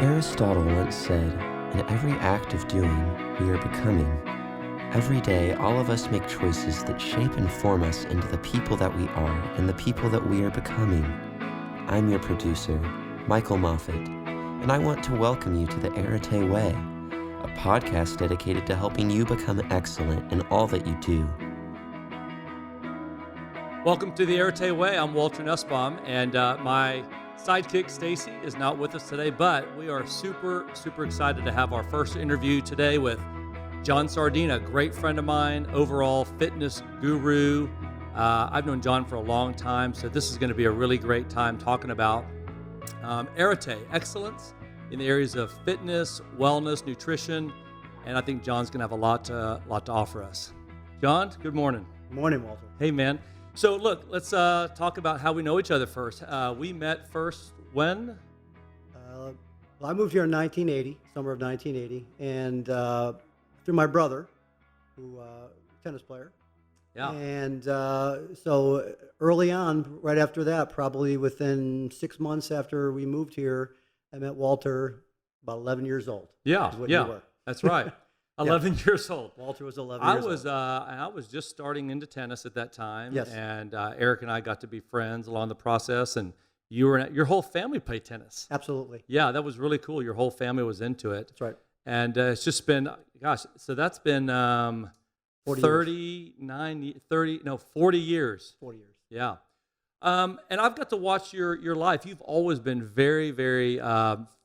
Aristotle once said, "In every act of doing, we are becoming." Every day, all of us make choices that shape and form us into the people that we are and the people that we are becoming. I'm your producer, Michael Moffat, and I want to welcome you to the Arete Way, a podcast dedicated to helping you become excellent in all that you do. Welcome to the Arete Way. I'm Walter Nussbaum, and my sidekick, Stacy, is not with us today, but we are super excited to have our first interview today with John Sardina, a great friend of mine, overall fitness guru. I've known John for a long time, so this is going to be a really great time talking about Arete, excellence in the areas of fitness, wellness, nutrition, and I think John's going to have a lot to offer us. John, good morning. Good morning, Walter. Hey, man. So look, let's talk about how we know each other first. We met first when? Well, I moved here in 1980, summer of 1980, and through my brother, who tennis player. Yeah. And so early on, right after that, probably within 6 months after we moved here, I met Walter, about 11 years old. Yeah, is what you were. That's right. 11 years old. Walter was 11 years old. I was just starting into tennis at that time. Yes. And Eric and I got to be friends along the process, and your whole family played tennis. Absolutely. Yeah, that was really cool. Your whole family was into it. That's right. And it's just been, so that's been 40 years. 40 years. Yeah. And I've got to watch your life. You've always been very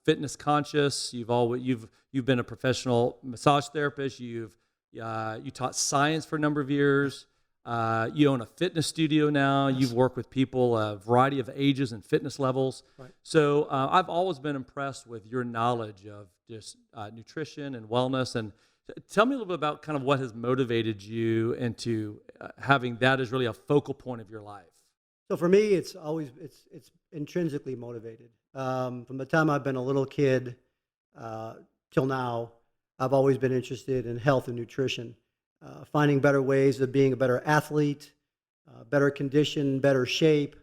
fitness conscious. You've been a professional massage therapist. You taught science for a number of years. You own a fitness studio now. Yes. You've worked with people a variety of ages and fitness levels. Right. So I've always been impressed with your knowledge of just nutrition and wellness. And tell me a little bit about kind of what has motivated you into having that as really a focal point of your life. So for me, it's intrinsically motivated. From the time I've been a little kid till now, I've always been interested in health and nutrition, finding better ways of being a better athlete, better condition, better shape,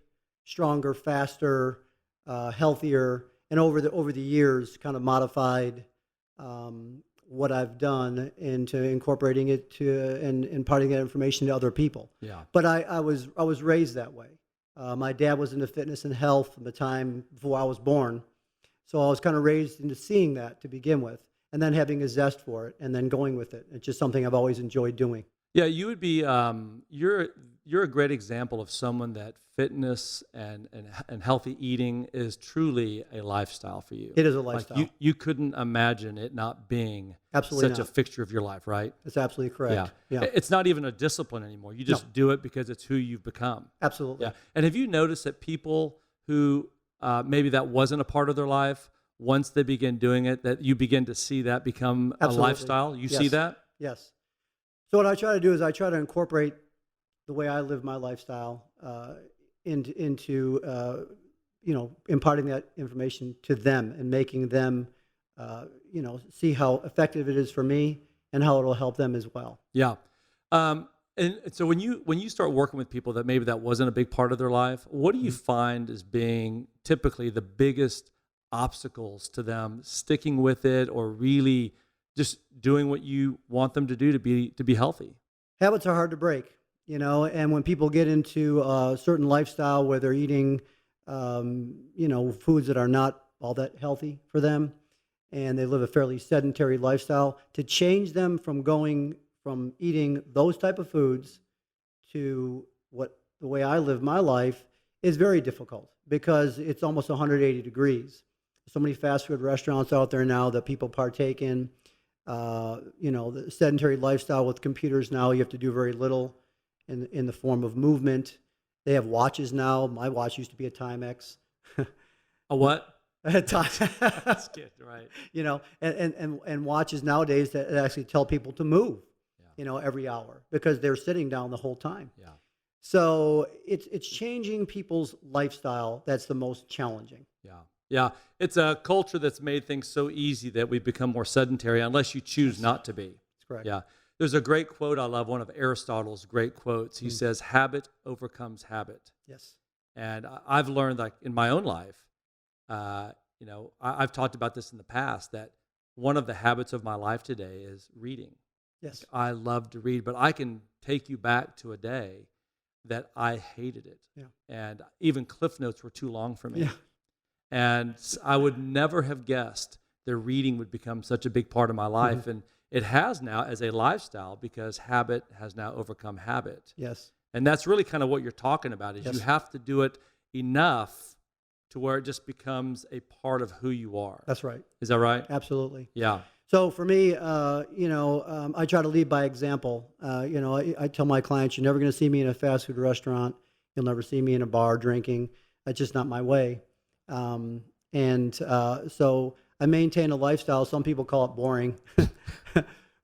stronger, faster, healthier, and over the years, kind of modified what I've done into incorporating it to and imparting that information to other people. Yeah. But I was raised that way. My dad was into fitness and health from the time before I was born. So I was kind of raised into seeing that to begin with, and then having a zest for it, and then going with it. It's just something I've always enjoyed doing. Yeah, you would be, you're a great example of someone that fitness and healthy eating is truly a lifestyle for you. It is a lifestyle. Like you couldn't imagine it not being Absolutely such not. a fixture of your life, right? That's absolutely correct. Yeah. It's not even a discipline anymore. You just do it because it's who you've become. Absolutely. Yeah. And have you noticed that people who maybe that wasn't a part of their life, once they begin doing it, that you begin to see that become Absolutely. a lifestyle? You see that? Yes. So what I try to do is I try to incorporate the way I live my lifestyle into imparting that information to them and making them see how effective it is for me and how it'll help them as well. Yeah. And so when you start working with people that maybe that wasn't a big part of their life, what do you find as being typically the biggest obstacles to them sticking with it or really just doing what you want them to do to be healthy? Habits are hard to break, and when people get into a certain lifestyle where they're eating, foods that are not all that healthy for them, and they live a fairly sedentary lifestyle, to change them from eating those type of foods to the way I live my life is very difficult because it's almost 180 degrees. So many fast food restaurants out there now that people partake in. The sedentary lifestyle with computers now, you have to do very little in the form of movement. They have watches now. My watch used to be a Timex. A what? A time. That's good, right? And watches nowadays that actually tell people to move, every hour because they're sitting down the whole time. Yeah. So it's changing people's lifestyle that's the most challenging. Yeah. Yeah. It's a culture that's made things so easy that we become more sedentary unless you choose not to be. That's correct. Yeah. There's a great quote I love, one of Aristotle's great quotes. He says, "Habit overcomes habit." Yes. And I've learned, like in my own life, I've talked about this in the past, that one of the habits of my life today is reading. Yes. I love to read, but I can take you back to a day that I hated it. Yeah. And even Cliff Notes were too long for me. Yeah. And I would never have guessed that reading would become such a big part of my life. Mm-hmm. And it has now as a lifestyle, because habit has now overcome habit. Yes. And that's really kind of what you're talking about, is Yes. you have to do it enough to where it just becomes a part of who you are. That's right. Is that right? Absolutely. Yeah. So for me, I try to lead by example. I tell my clients, you're never going to see me in a fast food restaurant. You'll never see me in a bar drinking. That's just not my way. So I maintain a lifestyle. Some people call it boring.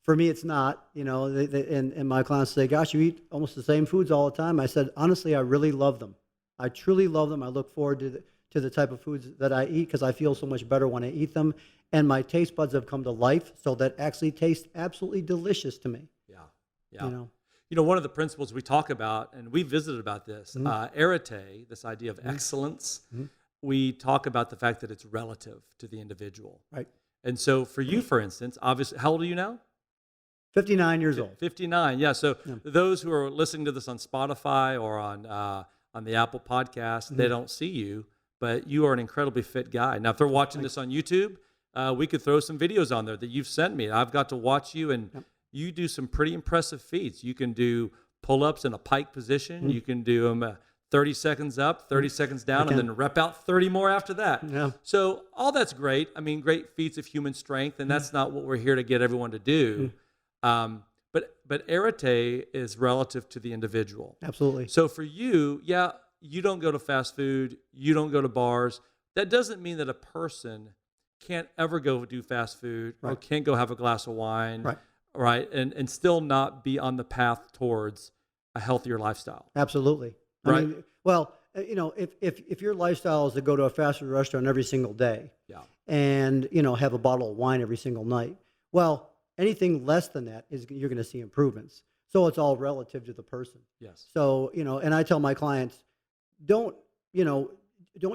For me, it's not. And my clients say, "Gosh, you eat almost the same foods all the time." I said, honestly, I really love them. I truly love them. I look forward to the type of foods that I eat because I feel so much better when I eat them. And my taste buds have come to life, so that actually tastes absolutely delicious to me. Yeah. Yeah. One of the principles we talk about, and we visited about this, Mm-hmm. arete, this idea of excellence, we talk about the fact that it's relative to the individual. Right. And so for you, for instance, obviously, how old are you now? 59 years old. 59. Yeah. So Yeah. those who are listening to this on Spotify or on the Apple podcast, they don't see you, but you are an incredibly fit guy. Now, if they're watching this on YouTube, we could throw some videos on there that you've sent me. I've got to watch you, and you do some pretty impressive feats. You can do pull-ups in a pike position. You can do them 30 seconds up, 30 seconds down, and then rep out 30 more after that. Yeah. So all that's great. I mean, great feats of human strength, and that's not what we're here to get everyone to do. But arete is relative to the individual. Absolutely. So for you, you don't go to fast food, you don't go to bars. That doesn't mean that a person can't ever go do fast food or can't go have a glass of wine, right? And still not be on the path towards a healthier lifestyle. Absolutely. Right. I mean, well, if your lifestyle is to go to a fast food restaurant every single day, and have a bottle of wine every single night, well, anything less than that you're going to see improvements. So it's all relative to the person. Yes. So and I tell my clients, don't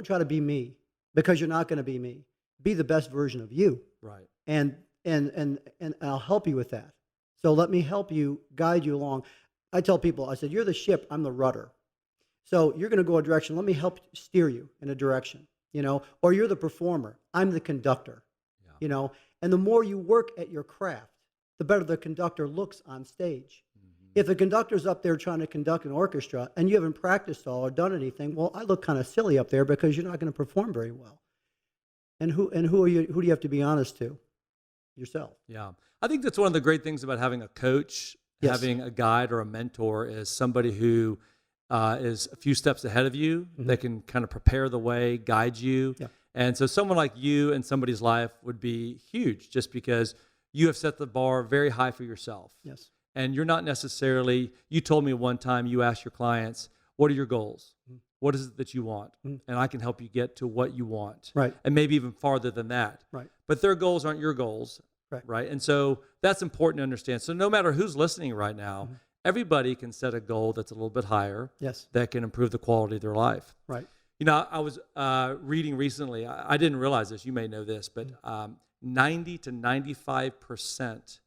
try to be me, because you're not going to be me. Be the best version of you. Right. And I'll help you with that. So let me help you, guide you along. I tell people, I said, you're the ship, I'm the rudder. So you're going to go a direction. Let me help steer you in a direction, or you're the performer. I'm the conductor, and the more you work at your craft, the better the conductor looks on stage. If the conductor's up there trying to conduct an orchestra and you haven't practiced all or done anything, well, I look kind of silly up there because you're not going to perform very well. And who do you have to be honest to? Yourself. Yeah. I think that's one of the great things about having a coach, having a guide or a mentor, is somebody who is a few steps ahead of you. That can kind of prepare the way, guide you. Yeah. And so someone like you in somebody's life would be huge, just because you have set the bar very high for yourself. Yes. And you're not necessarily, you told me one time, you asked your clients, what are your goals? What is it that you want? And I can help you get to what you want. Right. And maybe even farther than that. Right. But their goals aren't your goals. Right. And so that's important to understand. So no matter who's listening right now, everybody can set a goal that's a little bit higher. Yes. That can improve the quality of their life. Right. I was reading recently, I didn't realize this, you may know this, but 90 to 95%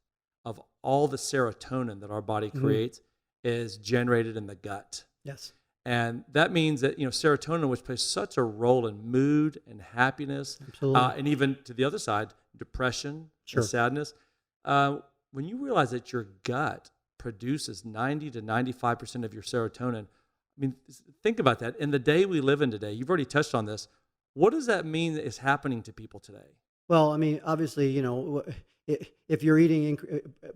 of all the serotonin that our body creates is generated in the gut. Yes. And that means that, serotonin, which plays such a role in mood and happiness, and even to the other side, depression and sadness. When you realize that your gut produces 90 to 95% of your serotonin, I mean, think about that. In the day we live in today, you've already touched on this. What does that mean that is happening to people today? Well, I mean, obviously, if you're eating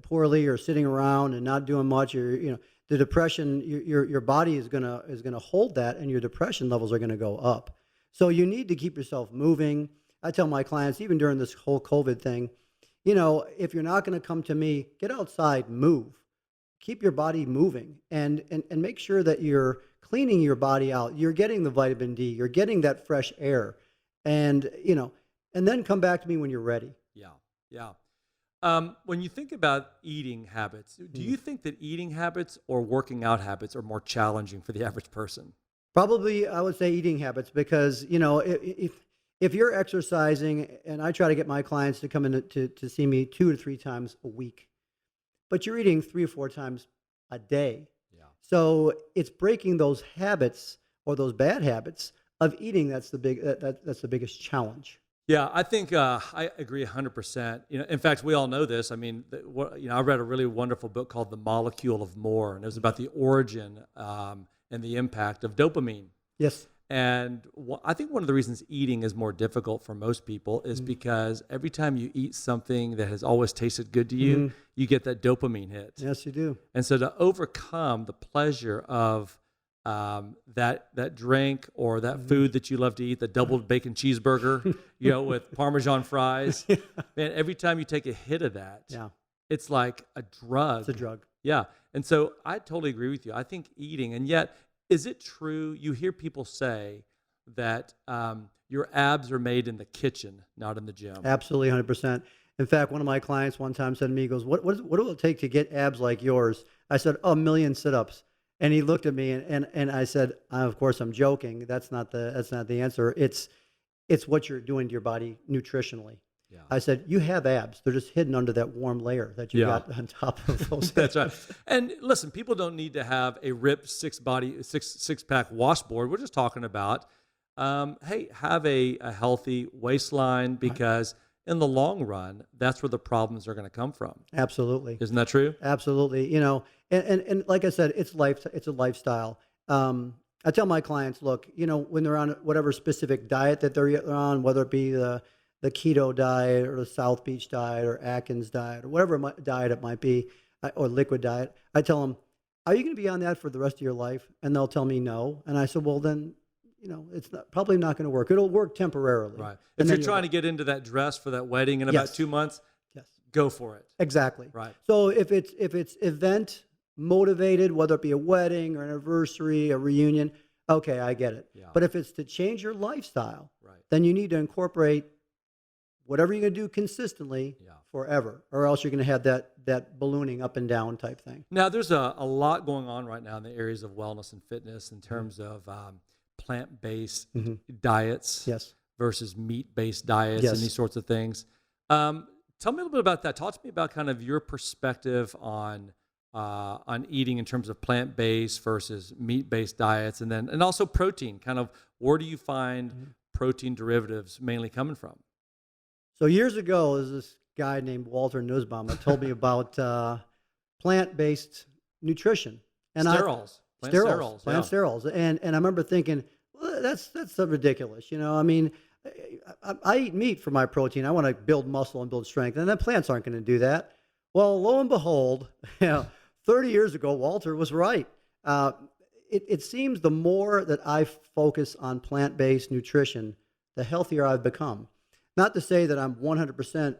poorly or sitting around and not doing much, or the depression, your body is gonna hold that, and your depression levels are gonna go up. So you need to keep yourself moving. I tell my clients, even during this whole COVID thing, if you're not gonna come to me, get outside, move, keep your body moving, and make sure that you're cleaning your body out. You're getting the vitamin D. You're getting that fresh air, and then come back to me when you're ready. Yeah. When you think about eating habits, do you think that eating habits or working out habits are more challenging for the average person? Probably, I would say eating habits, because if if you're exercising, and I try to get my clients to come in to see me 2 to 3 times a week, but you're eating 3 or 4 times a day. Yeah. So it's breaking those habits or those bad habits of eating. That's the biggest challenge. Yeah, I think I agree 100%. In fact, we all know this. I mean, I read a really wonderful book called The Molecule of More, and it was about the origin and the impact of dopamine. Yes. And I think one of the reasons eating is more difficult for most people is because every time you eat something that has always tasted good to you, you get that dopamine hit. Yes, you do. And so to overcome the pleasure of that drink or that food that you love to eat, the double bacon cheeseburger, with Parmesan fries, man, every time you take a hit of that, it's like a drug. It's a drug. Yeah. And so I totally agree with you. I think eating, and yet, is it true? You hear people say that your abs are made in the kitchen, not in the gym. Absolutely, 100%. In fact, one of my clients one time said to me, he goes, what will it take to get abs like yours? I said, a million sit-ups. And he looked at me and I said, of course, I'm joking. That's not the answer. It's what you're doing to your body nutritionally. Yeah. I said, you have abs. They're just hidden under that warm layer that you got on top of those. That's right. And listen, people don't need to have a ripped six-pack washboard. We're just talking about, hey, have a healthy waistline, because in the long run, that's where the problems are going to come from. Absolutely. Isn't that true? Absolutely. And like I said, it's a lifestyle. I tell my clients, look, when they're on whatever specific diet that they're on, whether it be the keto diet or the South Beach diet or Atkins diet or whatever diet it might be, or liquid diet, I tell them, are you going to be on that for the rest of your life? And they'll tell me no. And I said, well, then, it's probably not going to work. It'll work temporarily. Right. If you're trying to get into that dress for that wedding in about 2 months, go for it. Exactly. Right. So if it's event motivated, whether it be a wedding or an anniversary, a reunion, okay, I get it. Yeah. But if it's to change your lifestyle, then you need to incorporate whatever you're going to do consistently forever, or else you're going to have that ballooning up and down type thing. Now, there's a lot going on right now in the areas of wellness and fitness in terms of plant-based diets versus meat-based diets and these sorts of things. Tell me a little bit about that. Talk to me about kind of your perspective on eating in terms of plant-based versus meat-based diets, and also protein. Kind of where do you find protein derivatives mainly coming from? So years ago, there's this guy named Walter Nussbaum that told me about plant-based nutrition and Sterols. Plant sterols. And I remember thinking, well, that's so ridiculous. I mean, I eat meat for my protein. I want to build muscle and build strength, and then plants aren't going to do that. Well, lo and behold, 30 years ago, Walter was right. It seems the more that I focus on plant-based nutrition, the healthier I've become. Not to say that I'm 100%,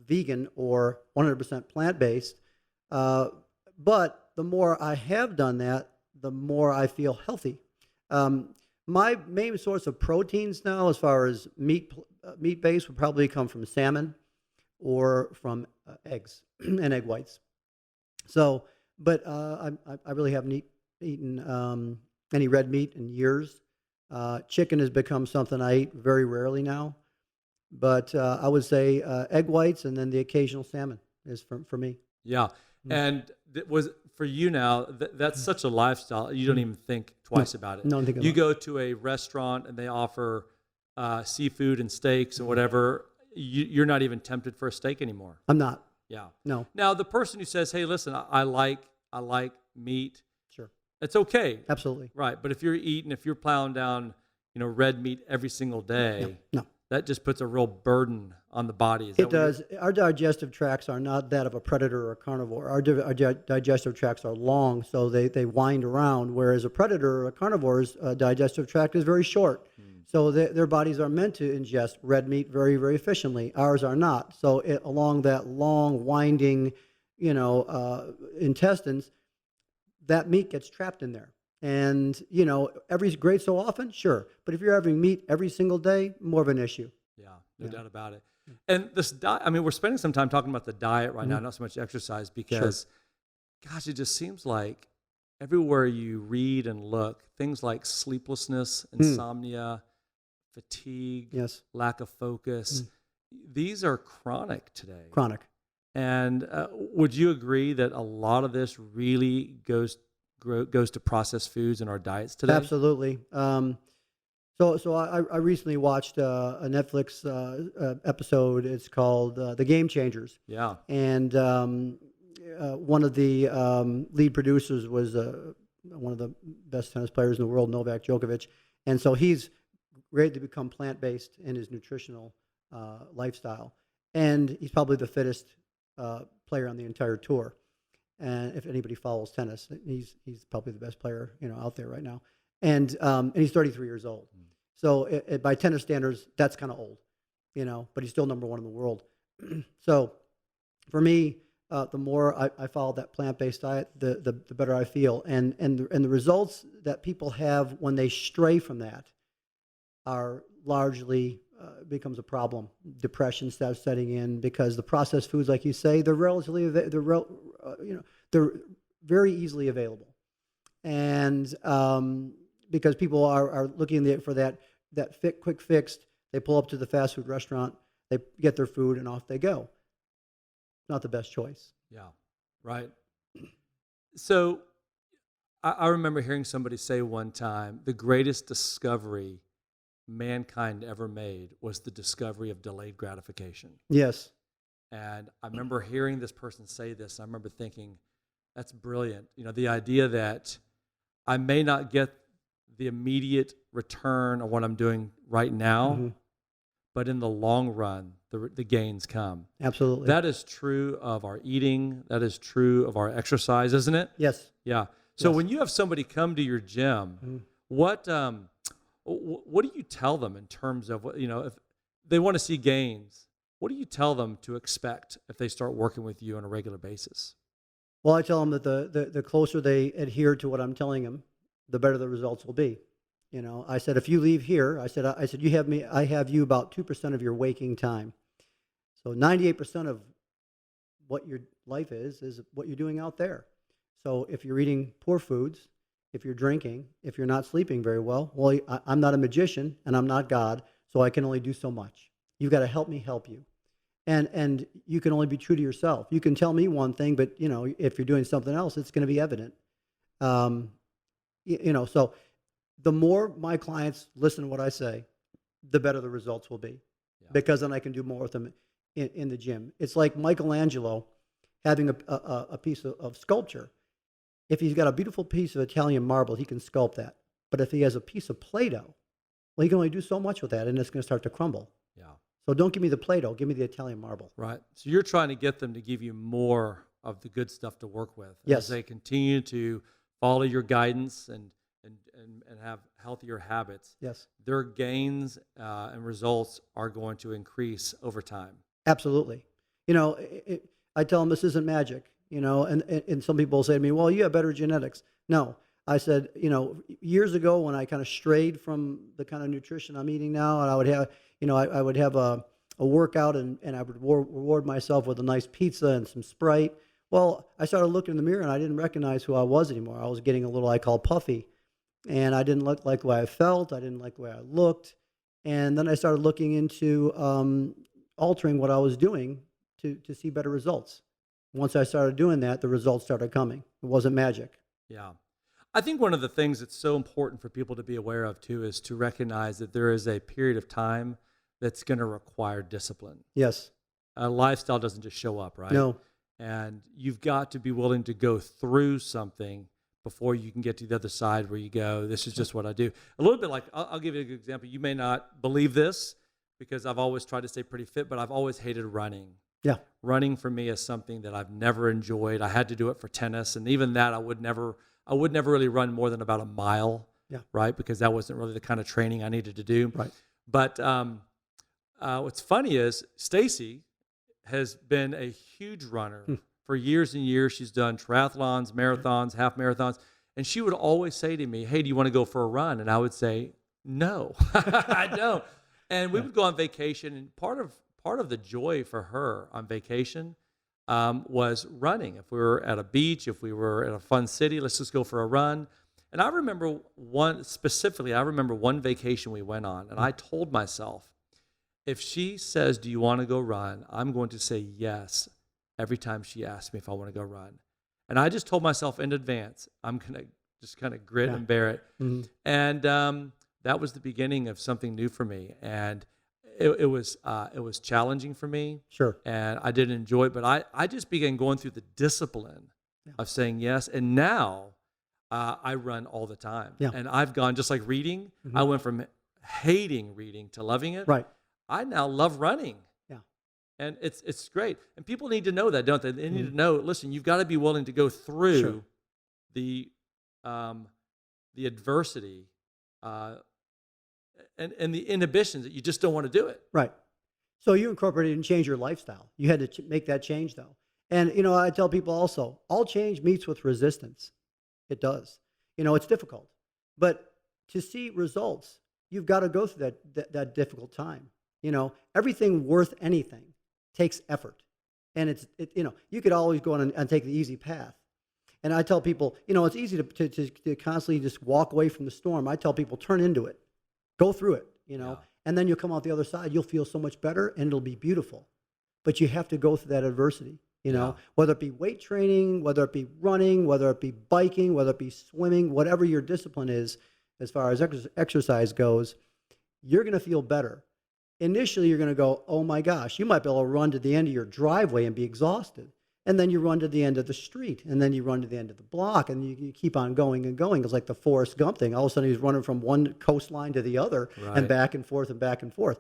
vegan or 100% plant-based, but the more I have done that, the more I feel healthy. My main source of proteins now, as far as meat-based, would probably come from salmon or from eggs and egg whites. So, but I really haven't eaten any red meat in years. Chicken has become something I eat very rarely now. But I would say egg whites and then the occasional salmon is for me. Yeah. And was for you now, that's such a lifestyle. You don't even think twice about it. No, I'm thinking you about go to a restaurant and they offer seafood and steaks and whatever. You're not even tempted for a steak anymore. I'm not. Yeah. No. Now, the person who says, hey, listen, I like meat. Sure. It's okay. Absolutely. Right. But if you're plowing down, red meat every single day. No. That just puts a real burden on the body. It does. Our digestive tracts are not that of a predator or a carnivore. Our digestive tracts are long, so they wind around, whereas a predator or a carnivore's digestive tract is very short. So their bodies are meant to ingest red meat very, very efficiently. Ours are not. So along that long, winding, intestines, that meat gets trapped in there. And, every great so often, sure. But if you're having meat every single day, more of an issue. Yeah, no doubt about it. And this diet, we're spending some time talking about the diet right now, not so much exercise, because, gosh, it just seems like everywhere you read and look, things like sleeplessness, insomnia, fatigue, Yes. lack of focus. These are chronic today. Chronic. And would you agree that a lot of this really goes to processed foods in our diets today? Absolutely. So I recently watched a Netflix episode. It's called The Game Changers. Yeah. And one of the lead producers was one of the best tennis players in the world, Novak Djokovic. And so he's ready to become plant-based in his nutritional lifestyle. And he's probably the fittest player on the entire tour. And if anybody follows tennis, he's probably the best player out there right now. And he's 33 years old. So by tennis standards, that's kind of old, but he's still number one in the world. So for me, the more I follow that plant-based diet, the better I feel. And the results that people have when they stray from that are largely becomes a problem. Depression starts setting in because the processed foods, like you say, they're they're very easily available, and because people are looking for that quick fix, they pull up to the fast food restaurant, they get their food, and off they go. Not the best choice. Yeah, right. So I remember hearing somebody say one time, the greatest discovery mankind ever made was the discovery of delayed gratification. Yes. And I remember hearing this person say this. I remember thinking, that's brilliant. The idea that I may not get the immediate return on what I'm doing right now, but in the long run, the gains come. Absolutely. That is true of our eating. That is true of our exercise, isn't it? Yes. Yeah. So Yes. when you have somebody come to your gym, what do you tell them in terms of if they want to see gains? What do you tell them to expect if they start working with you on a regular basis? Well, I tell them that the closer they adhere to what I'm telling them, the better the results will be. I said, if you leave here, I said, I have you about 2% of your waking time. So 98% of what your life is what you're doing out there. So if you're eating poor foods, if you're drinking, if you're not sleeping very well, I'm not a magician and I'm not God, so I can only do so much. You've got to help me help you. And you can only be true to yourself. You can tell me one thing, but if you're doing something else, it's going to be evident. So the more my clients listen to what I say, the better the results will be, because then I can do more with them in the gym. It's like Michelangelo having a piece of sculpture. If he's got a beautiful piece of Italian marble, he can sculpt that. But if he has a piece of Play-Doh, well, he can only do so much with that, and it's going to start to crumble. Yeah. So don't give me the Play-Doh, give me the Italian marble. Right. So you're trying to get them to give you more of the good stuff to work with. Yes. As they continue to follow your guidance and have healthier habits. Yes. Their gains and results are going to increase over time. Absolutely. I tell them this isn't magic, and some people say to me, well, you have better genetics. No. I said, years ago when I kind of strayed from the kind of nutrition I'm eating now, and I would have, I would have a workout and I would reward myself with a nice pizza and some Sprite. Well, I started looking in the mirror and I didn't recognize who I was anymore. I was getting a little, I call puffy, and I didn't look like the way I felt. I didn't like the way I looked. And then I started looking into altering what I was doing to see better results. Once I started doing that, the results started coming. It wasn't magic. Yeah. I think one of the things that's so important for people to be aware of too is to recognize that there is a period of time that's going to require discipline. Yes. A lifestyle doesn't just show up, right? No. And you've got to be willing to go through something before you can get to the other side where you go, this is just what I do. A little bit like, I'll give you a good example. You may not believe this because I've always tried to stay pretty fit, but I've always hated running. Yeah. Running for me is something that I've never enjoyed. I had to do it for tennis, and even that I would never really run more than about a mile, right? Because that wasn't really the kind of training I needed to do. Right. But what's funny is Stacy has been a huge runner for years and years. She's done triathlons, marathons, half marathons, and she would always say to me, hey, do you want to go for a run? And I would say, no, I don't. And we would go on vacation, and part of the joy for her on vacation was running. If we were at a beach, if we were at a fun city, let's just go for a run. And I remember one vacation we went on, and I told myself, if she says, "Do you want to go run?" I'm going to say yes every time she asks me if I want to go run. And I just told myself in advance, I'm going to just kind of grit Yeah. and bear it. Mhm. And that was the beginning of something new for me. And it was challenging for me, Sure. and I didn't enjoy it. But I just began going through the discipline Yeah. of saying yes. And now I run all the time. Yeah. And I've gone, just like reading, Mhm. I went from hating reading to loving it. Right. I now love running. Yeah. And it's great. And people need to know that, don't they? They need Mhm. to know, listen, you've got to be willing to go through Sure. the the adversity and the inhibitions that you just don't want to do it. Right. So you incorporated and changed your lifestyle. You had to make that change, though. And I tell people also, all change meets with resistance. It does. It's difficult, but to see results, you've got to go through that difficult time. Everything worth anything takes effort, and you could always go on and take the easy path. And I tell people, it's easy to constantly just walk away from the storm. I tell people, turn into it, go through it, Yeah. and then you'll come out the other side. You'll feel so much better, and it'll be beautiful. But you have to go through that adversity, Yeah. whether it be weight training, whether it be running, whether it be biking, whether it be swimming, whatever your discipline is, as far as exercise goes, you're going to feel better. Initially, you're going to go, oh my gosh, you might be able to run to the end of your driveway and be exhausted. And then you run to the end of the street, and then you run to the end of the block, and you keep on going and going. It's like the Forrest Gump thing. All of a sudden, he's running from one coastline to the other, Right. and back and forth and back and forth.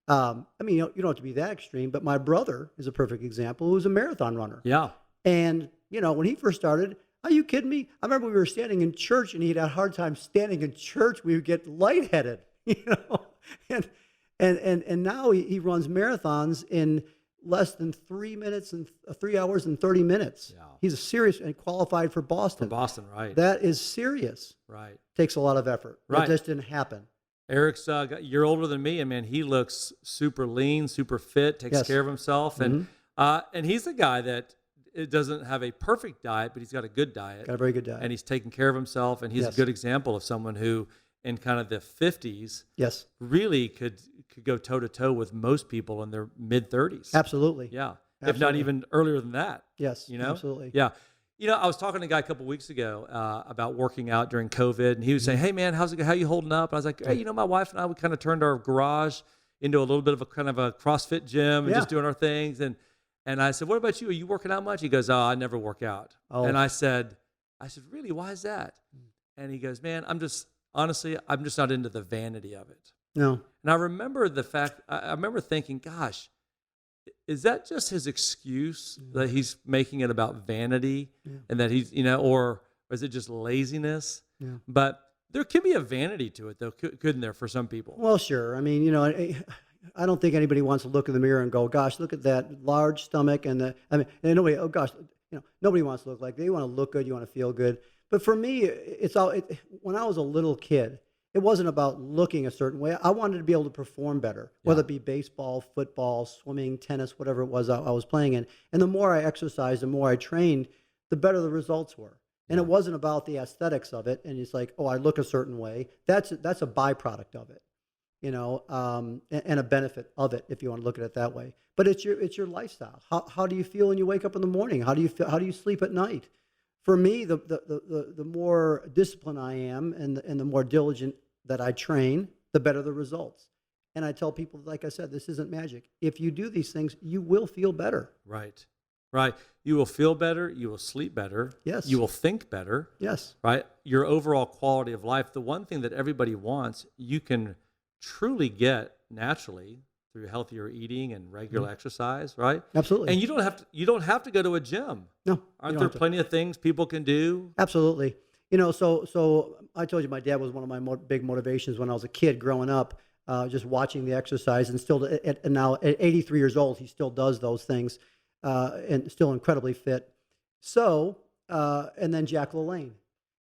I mean, you don't have to be that extreme, but my brother is a perfect example, who's a marathon runner. Yeah. And, when he first started, are you kidding me? I remember we were standing in church, and he had a hard time standing in church. We would get lightheaded, and now he runs marathons in less than 3 minutes and 3 hours and 30 minutes. Yeah. He's a serious and qualified for For Boston. Boston, right. That is serious. Right. Takes a lot of effort. Right. It just didn't happen. Eric's a year older than me, and man, he looks super lean, super fit, takes Yes. care of himself, and he's a guy that it doesn't have a perfect diet, but he's got a good diet, Got a very good diet. and he's taking care of himself, and he's Yes. a good example of someone who, in kind of the 50s, Yes, really could go toe to toe with most people in their mid 30s. absolutely. Yeah, if not Absolutely. even earlier than that. Yes, Absolutely. absolutely. Yeah. I was talking to a guy a couple weeks ago about working out during COVID, and he was saying, "Hey, man, how you holding up?" And I was like, "Hey, my wife and I, we kind of turned our garage into a little bit of a kind of a CrossFit gym and Yeah. just doing our things." And I said, "What about you? Are you working out much?" He goes, "Oh, I never work out." Oh. And I said, "Really? Why is that?" And he goes, "Man, I'm just not into the vanity of it." No, And I remember I remember thinking, gosh, is that just his excuse that he's making it about vanity and that he's, or is it just laziness? Yeah. But there can be a vanity to it, though, couldn't there, for some people? well, sure. I mean, I don't think anybody wants to look in the mirror and go, "Gosh, look at that large stomach." And and nobody, oh gosh, nobody wants to look like. They want to look good. You want to feel good. But for me, when I was a little kid, it wasn't about looking a certain way. I wanted to be able to perform better, whether it be baseball, football, swimming, tennis, whatever it was I was playing in. And the more I exercised, the more I trained, the better the results were. And it wasn't about the aesthetics of it. And it's like, oh, I look a certain way. That's a byproduct of it, and a benefit of it, if you want to look at it that way. But it's your lifestyle. How do you feel when you wake up in the morning? How do you feel? How do you sleep at night? For me, the more disciplined I am and the more diligent that I train, the better the results. And I tell people, like I said, this isn't magic. If you do these things, you will feel better. Right. You will feel better. You will sleep better. Yes. You will think better. Yes. Right. Your overall quality of life, the one thing that everybody wants, you can truly get naturally through healthier eating and regular exercise, right? Absolutely. And you don't have to go to a gym. No. you Aren't don't there have to. plenty of things people can do? Absolutely. So I told you my dad was one of my big motivations when I was a kid growing up, just watching the exercise, and still and now at 83 years old, he still does those things, and still incredibly fit. So, and then Jack LaLanne.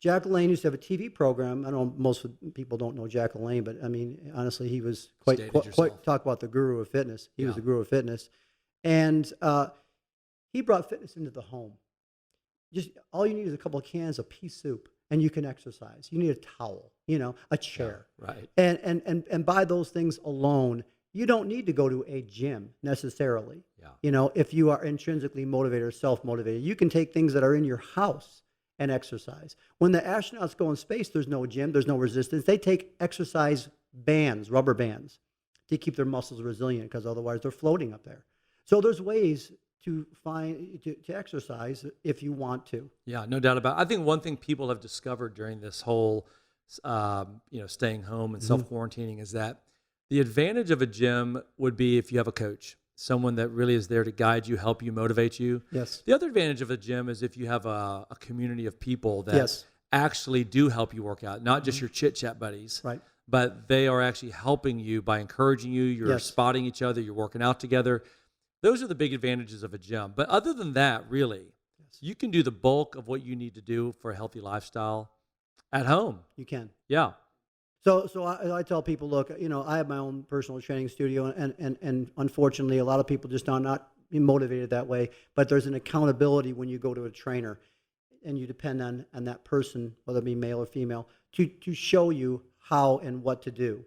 Jack LaLanne used to have a TV program. I know most people don't know Jack LaLanne, but I mean, honestly, he was quite talk about the guru of fitness. He was the guru of fitness. And he brought fitness into the home. Just all you need is a couple of cans of pea soup. and you can exercise. You need a towel, a chair. Right. And by those things alone, you don't need to go to a gym necessarily. Yeah. If you are intrinsically motivated or self-motivated, you can take things that are in your house and exercise. When the astronauts go in space, there's no gym, there's no resistance. They take exercise bands, rubber bands, to keep their muscles resilient, because otherwise they're floating up there. So there's ways to exercise if you want to. Yeah, no doubt about it. I think one thing people have discovered during this whole, staying home and self-quarantining is that the advantage of a gym would be if you have a coach, someone that really is there to guide you, help you, motivate you. Yes. The other advantage of a gym is if you have a community of people that Yes. actually do help you work out, not just your chit-chat buddies, Right. but they are actually helping you by encouraging you. You're Yes. spotting each other. You're working out together. Those are the big advantages of a gym. But other than that, really, you can do the bulk of what you need to do for a healthy lifestyle at home. You can. Yeah. So I tell people, look, I have my own personal training studio, and unfortunately, a lot of people just are not motivated that way. But there's an accountability when you go to a trainer, and you depend on that person, whether it be male or female, to show you how and what to do.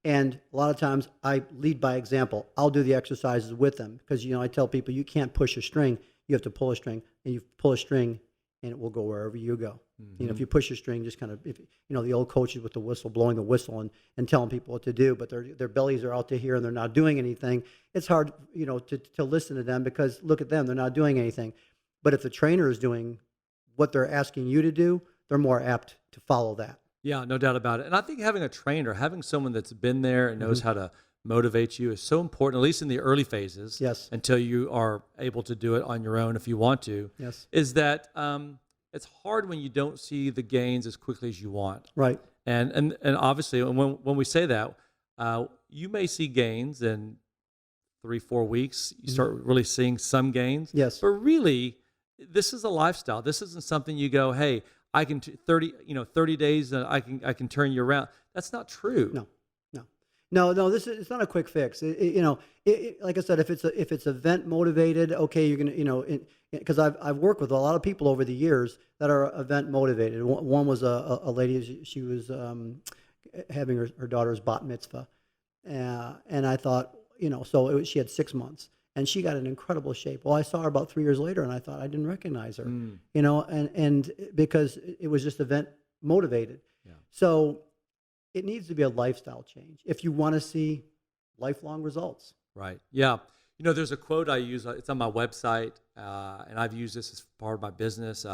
And a lot of times I lead by example. I'll do the exercises with them because I tell people you can't push a string, you have to pull a string, and you pull a string, and it will go wherever you go. If you push a string, just kind of, the old coaches with the whistle, blowing the whistle and telling people what to do, but their bellies are out to here and they're not doing anything. It's hard, to listen to them because look at them, they're not doing anything. But if the trainer is doing what they're asking you to do, they're more apt to follow that. Yeah, no doubt about it. And I think having a trainer, having someone that's been there and knows how to motivate you is so important, at least in the early phases, Yes. until you are able to do it on your own if you want to, Yes. is that it's hard when you don't see the gains as quickly as you want. Right. And obviously, when we say that, you may see gains in 3-4 weeks. You start really seeing some gains. Yes. But really, this is a lifestyle. This isn't something you go, hey, I can 30 days, I can turn you around. That's not true. No. It's not a quick fix. Like I said, if it's event motivated, okay, you're gonna, because I've worked with a lot of people over the years that are event motivated. One was a lady. She was having her daughter's bat mitzvah, and I thought, she had 6 months. And she got in incredible shape. Well, I saw her about 3 years later, and I thought I didn't recognize her, and because it was just event motivated. Yeah. So it needs to be a lifestyle change if you want to see lifelong results. Right. Yeah. There's a quote I use. It's on my website, and I've used this as part of my business.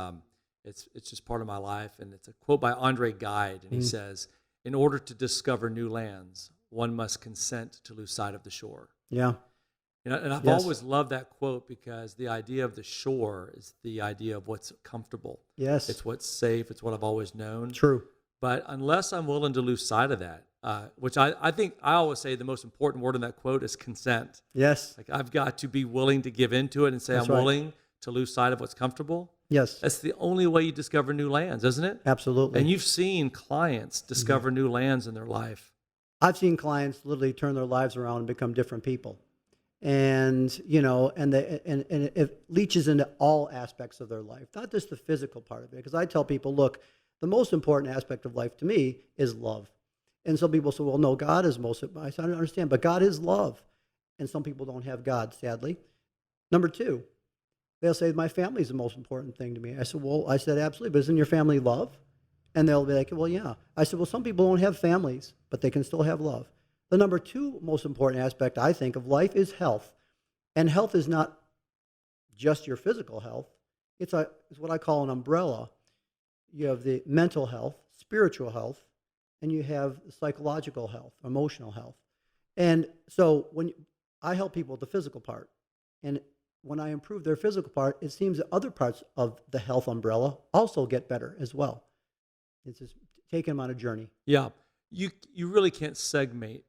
It's just part of my life, and it's a quote by Andre Gide, and he says, "In order to discover new lands, one must consent to lose sight of the shore." Yeah. And I've Yes. always loved that quote because the idea of the shore is the idea of what's comfortable. Yes. It's what's safe. It's what I've always known. True. But unless I'm willing to lose sight of that, which I think I always say the most important word in that quote is consent. Yes. Like I've got to be willing to give into it and say That's I'm right. willing to lose sight of what's comfortable. Yes. That's the only way you discover new lands, isn't it? Absolutely. And you've seen clients discover new lands in their life. I've seen clients literally turn their lives around and become different people. And and it leaches into all aspects of their life, not just the physical part of it. Because I tell people, look, the most important aspect of life to me is love. And some people say, well, no, God is most. I said, I don't understand, but God is love. And some people don't have God, sadly. Number two, they'll say, my family is the most important thing to me. I said, absolutely, but isn't your family love? And they'll be like, well, yeah. I said, well, some people don't have families, but they can still have love. The number two most important aspect, I think, of life is health. And health is not just your physical health. It's what I call an umbrella. You have the mental health, spiritual health, and you have psychological health, emotional health. And so when I help people with the physical part, and when I improve their physical part, it seems that other parts of the health umbrella also get better as well. It's just taking them on a journey. Yeah. You really can't segment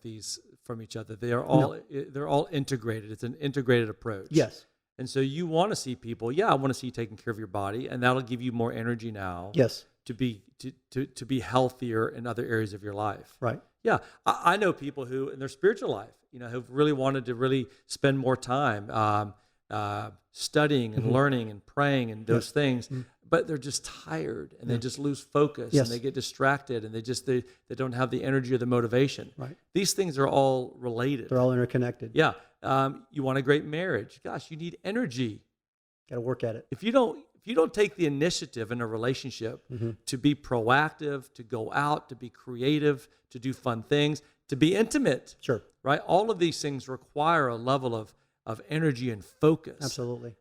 these from each other. They're all integrated. It's an integrated approach. Yes. And so you want to see people. Yeah, I want to see you taking care of your body, and that'll give you more energy now. Yes. To be healthier in other areas of your life. Right. Yeah, I know people who in their spiritual life, have really wanted to really spend more time. studying and learning and praying and those Yes. things, but they're just tired and they just lose focus Yes. and they get distracted and they don't have the energy or the motivation. Right. These things are all related. They're all interconnected. Yeah. You want a great marriage. Gosh, you need energy. Got to work at it. If you don't take the initiative in a relationship to be proactive, to go out, to be creative, to do fun things, to be intimate, Sure. right? All of these things require a level of energy and focus. Absolutely.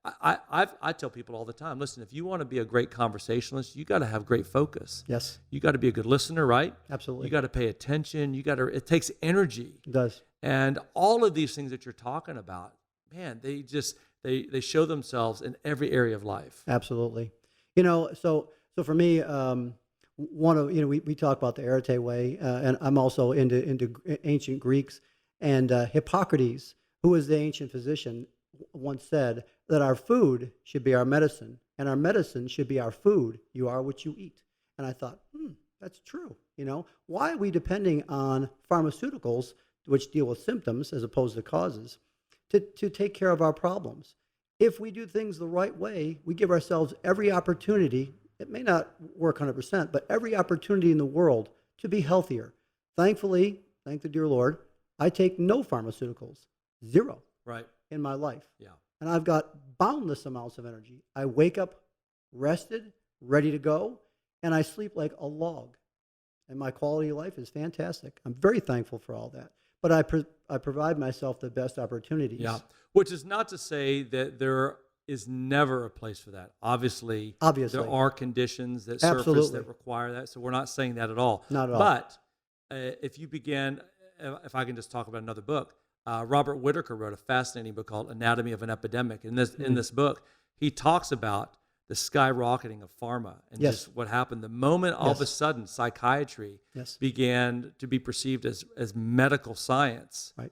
I tell people all the time, listen, if you want to be a great conversationalist, you got to have great focus. Yes. You got to be a good listener, right? Absolutely. You got to pay attention. It takes energy. It does. And all of these things that you're talking about, man, they show themselves in every area of life. Absolutely. So for me, we talk about the Arete way, and I'm also into ancient Greeks, and Hippocrates, who was the ancient physician, once said that our food should be our medicine, and our medicine should be our food. You are what you eat. And I thought, that's true. Why are we depending on pharmaceuticals, which deal with symptoms as opposed to causes, to take care of our problems? If we do things the right way, we give ourselves every opportunity. It may not work 100%, but every opportunity in the world to be healthier. Thankfully, thank the dear Lord, I take no pharmaceuticals, zero, Right. in my life. Yeah. And I've got boundless amounts of energy. I wake up rested, ready to go, and I sleep like a log. And my quality of life is fantastic. I'm very thankful for all that. But I provide myself the best opportunities. Yeah. Which is not to say that there is never a place for that. Obviously. There are conditions that surface Absolutely. that require that. So we're not saying that at all. Not at all. But if you begin, if I can just talk about another book, Robert Whitaker wrote a fascinating book called Anatomy of an Epidemic. In this book, he talks about the skyrocketing of pharma and Yes. just what happened the moment all of a Yes. sudden psychiatry Yes. began to be perceived as medical science. Right.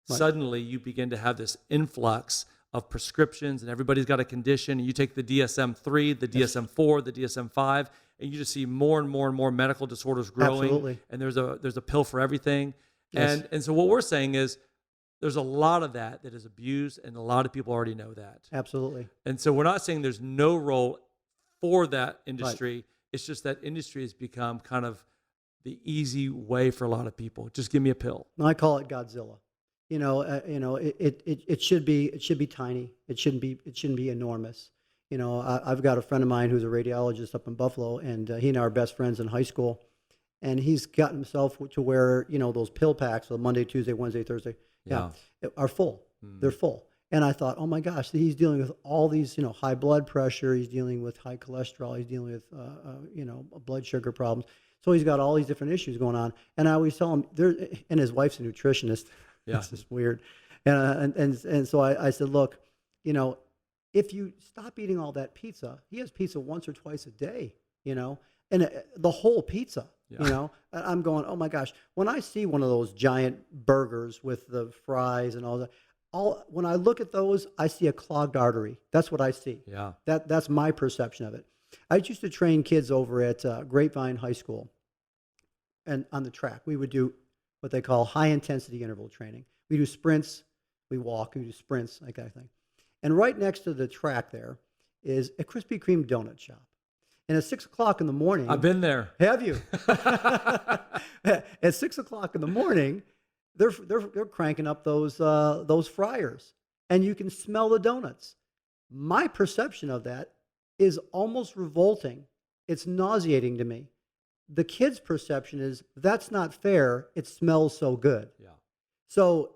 Suddenly you begin to have this influx of prescriptions and everybody's got a condition, and you take the DSM-3, the DSM-4, the DSM-5, and you just see more and more and more medical disorders growing. Absolutely. And there's a pill for everything. Yes. And so what we're saying is there's a lot of that is abused, and a lot of people already know that. Absolutely. And so we're not saying there's no role for that industry. Right. It's just that industry has become kind of the easy way for a lot of people. Just give me a pill. I call it Godzilla. It should be tiny. It shouldn't be enormous. I've got a friend of mine who's a radiologist up in Buffalo, and he and I are best friends in high school. And he's gotten himself to where those pill packs, so Monday, Tuesday, Wednesday, Thursday, are full. They're full. And I thought, oh my gosh, he's dealing with all these, high blood pressure. He's dealing with high cholesterol. He's dealing with, blood sugar problems. So he's got all these different issues going on. And I always tell him, and his wife's a nutritionist. Yeah. This is weird. And so I said, look, if you stop eating all that pizza, he has pizza once or twice a day, and the whole pizza. Yeah. I'm going, oh my gosh, when I see one of those giant burgers with the fries and all that, when I look at those, I see a clogged artery. That's what I see. Yeah. That's my perception of it. I used to train kids over at Grapevine High School, and on the track, we would do what they call high intensity interval training. We do sprints, we walk, we do sprints, that kind of thing. And right next to the track there is a Krispy Kreme donut shop. And at 6 o'clock in the morning, I've been there. Have you? At 6 o'clock in the morning, they're cranking up those fryers, and you can smell the donuts. My perception of that is almost revolting. It's nauseating to me. The kids' perception is that's not fair. It smells so good. Yeah. So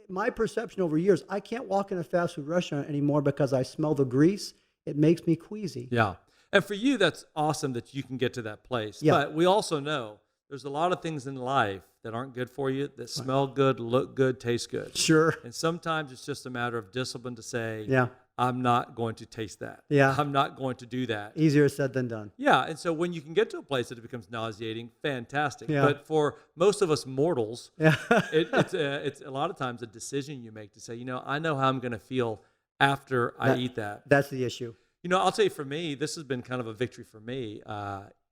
my perception over years, I can't walk in a fast food restaurant anymore because I smell the grease. It makes me queasy. Yeah. And for you, that's awesome that you can get to that place. Yeah. But we also know there's a lot of things in life that aren't good for you, that smell good, look good, taste good. Sure. And sometimes it's just a matter of discipline to say, Yeah. I'm not going to taste that. Yeah. I'm not going to do that. Easier said than done. Yeah. And so when you can get to a place that it becomes nauseating, fantastic. Yeah. But for most of us mortals, Yeah. it's a lot of times a decision you make to say, I know how I'm going to feel after I eat that. That's the issue. I'll tell you, for me, this has been kind of a victory for me.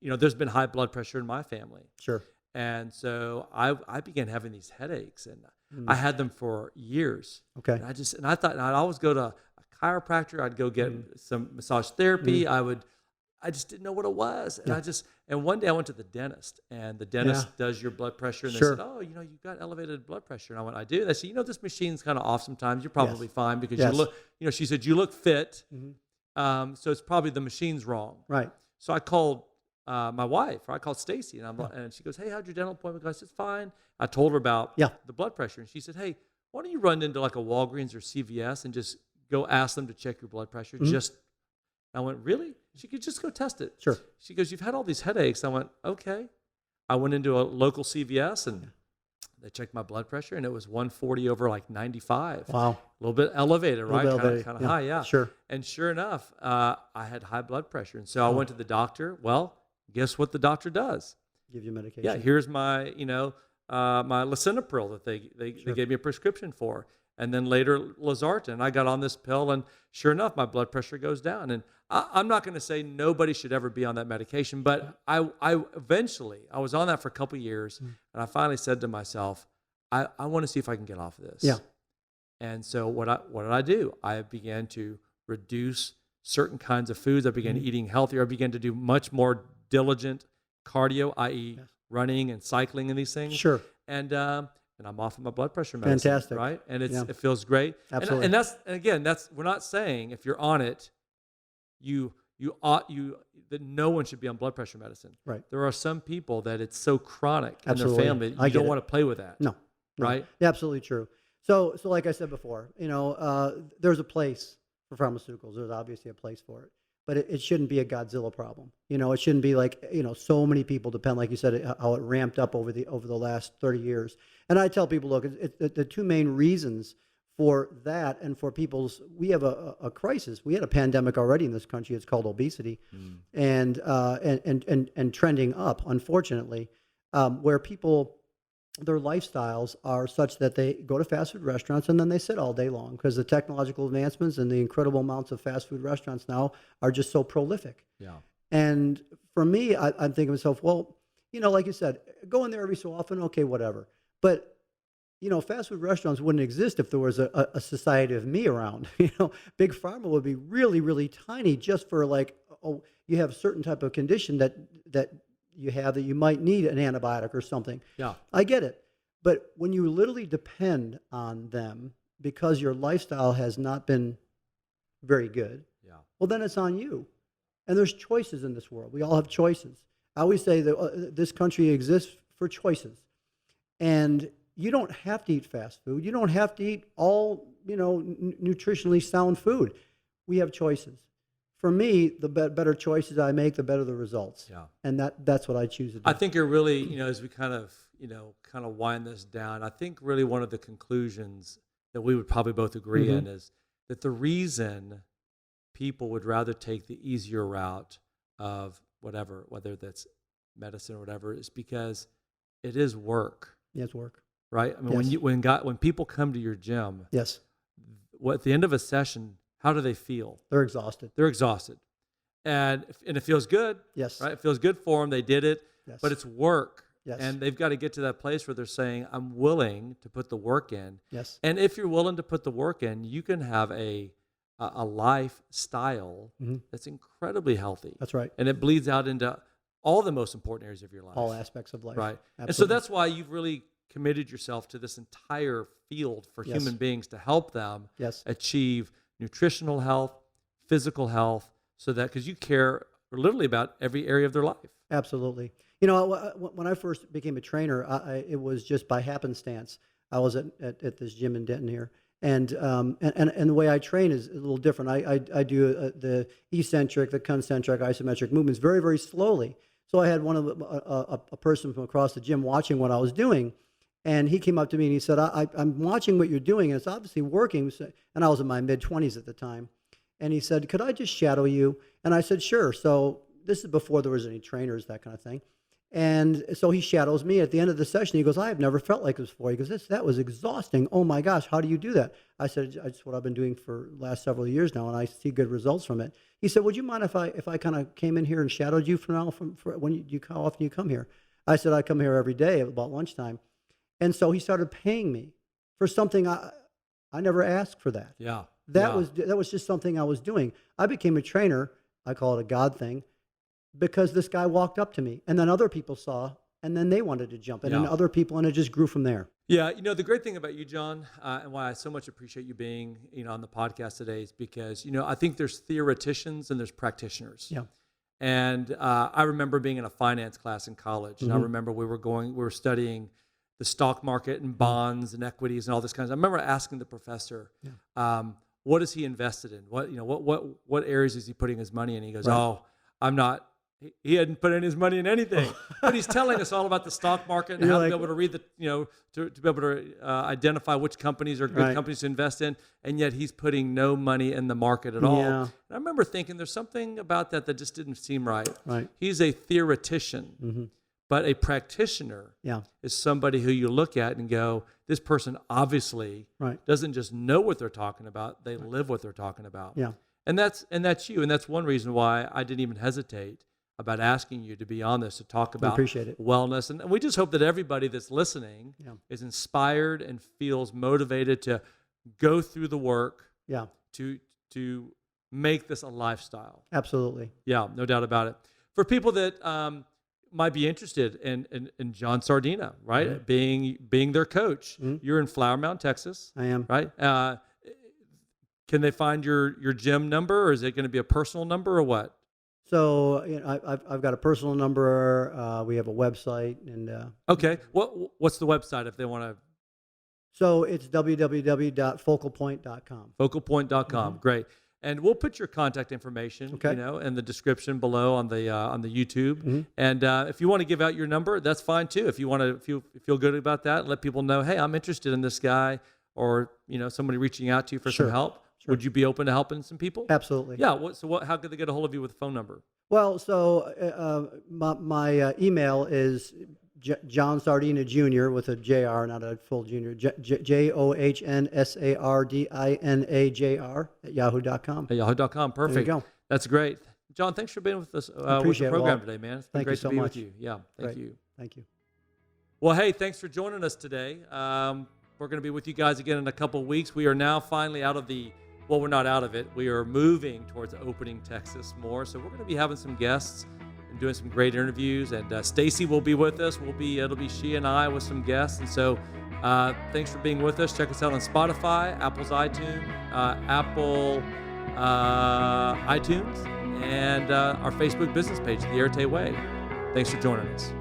There's been high blood pressure in my family. Sure. And so I began having these headaches, and I had them for years. Okay. And I thought, and I'd always go to a chiropractor. I'd go get some massage therapy. I just didn't know what it was. And and one day I went to the dentist, and the dentist does your blood pressure. And they said, oh, you've got elevated blood pressure. And I went, I do. They said, this machine's kind of off sometimes. You're probably fine because you look, she said, you look fit. So it's probably the machine's wrong. Right. So I called my wife, or I called Stacy, and she goes, hey, how'd your dental appointment go? I said, fine. I told her about the blood pressure, and she said, hey, why don't you run into like a Walgreens or CVS and just go ask them to check your blood pressure? I went, really? She could just go test it. Sure. She goes, you've had all these headaches. I went, okay. I went into a local CVS, and they checked my blood pressure, and it was 140 over like 95. Wow. A little bit elevated, right? Kind of high, yeah. Sure. And sure enough, I had high blood pressure. And so I went to the doctor. Well, guess what the doctor does? Give you medication. Yeah, here's my, my lisinopril that they gave me a prescription for. And then later Losartan. I got on this pill, and sure enough, my blood pressure goes down. And I'm not going to say nobody should ever be on that medication, but I eventually, I was on that for a couple of years, and I finally said to myself, I want to see if I can get off of this. Yeah. And so what did I do? I began to reduce certain kinds of foods. I began eating healthier. I began to do much more diligent cardio, i.e. running and cycling and these things. Sure. And I'm off of my blood pressure medicine. Fantastic. Right? And it feels great. Absolutely. And again, we're not saying if you're on it, that no one should be on blood pressure medicine. Right. There are some people that it's so chronic in their Absolutely. family, you don't want to play with that. No. Right? Yeah, absolutely true. So like I said before, there's a place for pharmaceuticals. There's obviously a place for it, but it shouldn't be a Godzilla problem. It shouldn't be like, so many people depend, like you said, how it ramped up over the last 30 years. And I tell people, look, the two main reasons for that and for we have a crisis. We had a pandemic already in this country. It's called obesity, and trending up, unfortunately, where people, their lifestyles are such that they go to fast food restaurants and then they sit all day long because the technological advancements and the incredible amounts of fast food restaurants now are just so prolific. Yeah. And for me, I'm thinking to myself, well, like you said, go in there every so often, okay, whatever. But fast food restaurants wouldn't exist if there was a society of me around. Big Pharma would be really, really tiny just for like, you have a certain type of condition that you have that you might need an antibiotic or something. Yeah. I get it. But when you literally depend on them because your lifestyle has not been very good, well, then it's on you. And there's choices in this world. We all have choices. I always say that this country exists for choices. And you don't have to eat fast food. You don't have to eat all, nutritionally sound food. We have choices. For me, the better choices I make, the better the results. Yeah. And that's what I choose to do. I think you're really, as we kind of wind this down, I think really one of the conclusions that we would probably both agree in is that the reason people would rather take the easier route of whatever, whether that's medicine or whatever, is because it is work. Yeah, it's work. Right? I mean, when people come to your gym, yes, at the end of a session, how do they feel? They're exhausted. They're exhausted. And it feels good. Yes. Right? It feels good for them. They did it. Yes. But it's work. Yes. And they've got to get to that place where they're saying, I'm willing to put the work in. Yes. And if you're willing to put the work in, you can have a lifestyle that's incredibly healthy. That's right. And it bleeds out into all the most important areas of your life. All aspects of life. Right. Absolutely. And so that's why you've really committed yourself to this entire field for human beings to help them achieve nutritional health, physical health, so that, because you care literally about every area of their life. Absolutely. When I first became a trainer, it was just by happenstance. I was at this gym in Denton here, and the way I train is a little different. I do the eccentric, the concentric, isometric movements very, very slowly. So I had a person from across the gym watching what I was doing. And he came up to me and he said, I'm watching what you're doing, and it's obviously working. And I was in my mid-20s at the time. And he said, could I just shadow you? And I said, sure. So this is before there was any trainers, that kind of thing. And so he shadows me. At the end of the session, he goes, I have never felt like this before. He goes, that was exhausting. Oh, my gosh, how do you do that? I said, it's what I've been doing for the last several years now, and I see good results from it. He said, would you mind if I kind of came in here and shadowed you for now, how often you come here? I said, I come here every day at about lunchtime. And so he started paying me for something I never asked for that. Yeah. That was just something I was doing. I became a trainer. I call it a God thing because this guy walked up to me, and then other people saw, and then they wanted to jump, and then other people, and it just grew from there. Yeah, the great thing about you, John, and why I so much appreciate you being, on the podcast today is because, I think there's theoreticians and there's practitioners. Yeah. And I remember being in a finance class in college, and I remember we were studying the stock market and bonds and equities and all this kind of stuff. I remember asking the professor, what is he invested in? What areas is he putting his money in? He goes, I'm not. He hadn't put in his money in anything, but he's telling us all about the stock market and how to be able to read to be able to identify which companies are good companies to invest in, and yet he's putting no money in the market at all. Yeah. And I remember thinking there's something about that just didn't seem right. Right. He's a theoretician, but a practitioner is somebody who you look at and go, this person obviously doesn't just know what they're talking about; they live what they're talking about. Yeah. And that's you, and that's one reason why I didn't even hesitate about asking you to be on this to talk about wellness. And we just hope that everybody that's listening is inspired and feels motivated to go through the work to make this a lifestyle. Absolutely. Yeah, no doubt about it. For people that might be interested in John Sardina, right? Being their coach. You're in Flower Mound, Texas. I am. Right? Can they find your gym number, or is it going to be a personal number, or what? So I've got a personal number. We have a website, and okay. What's the website if they want to? So it's www.focalpoint.com. Focalpoint.com. Great. And we'll put your contact information, in the description below on the YouTube. And if you want to give out your number, that's fine too. If you want to feel good about that, let people know, hey, I'm interested in this guy, or somebody reaching out to you for some help. Sure. Would you be open to helping some people? Absolutely. Yeah. How could they get a hold of you with a phone number? Well, so my email is John Sardina Jr. with a JR, not a full junior. JOHNSARDINAJR at yahoo.com. At yahoo.com. Perfect. There you go. That's great. John, thanks for being with us with the program today, man. It's been great to be with you. Yeah. Thank you. Thank you. Well, hey, thanks for joining us today. We're going to be with you guys again in a couple of weeks. We are now finally out of we're not out of it. We are moving towards opening Texas more. So we're going to be having some guests and doing some great interviews. And Stacy will be with us. It'll be she and I with some guests. And so thanks for being with us. Check us out on Spotify, Apple iTunes, and our Facebook business page, The Arete Way. Thanks for joining us.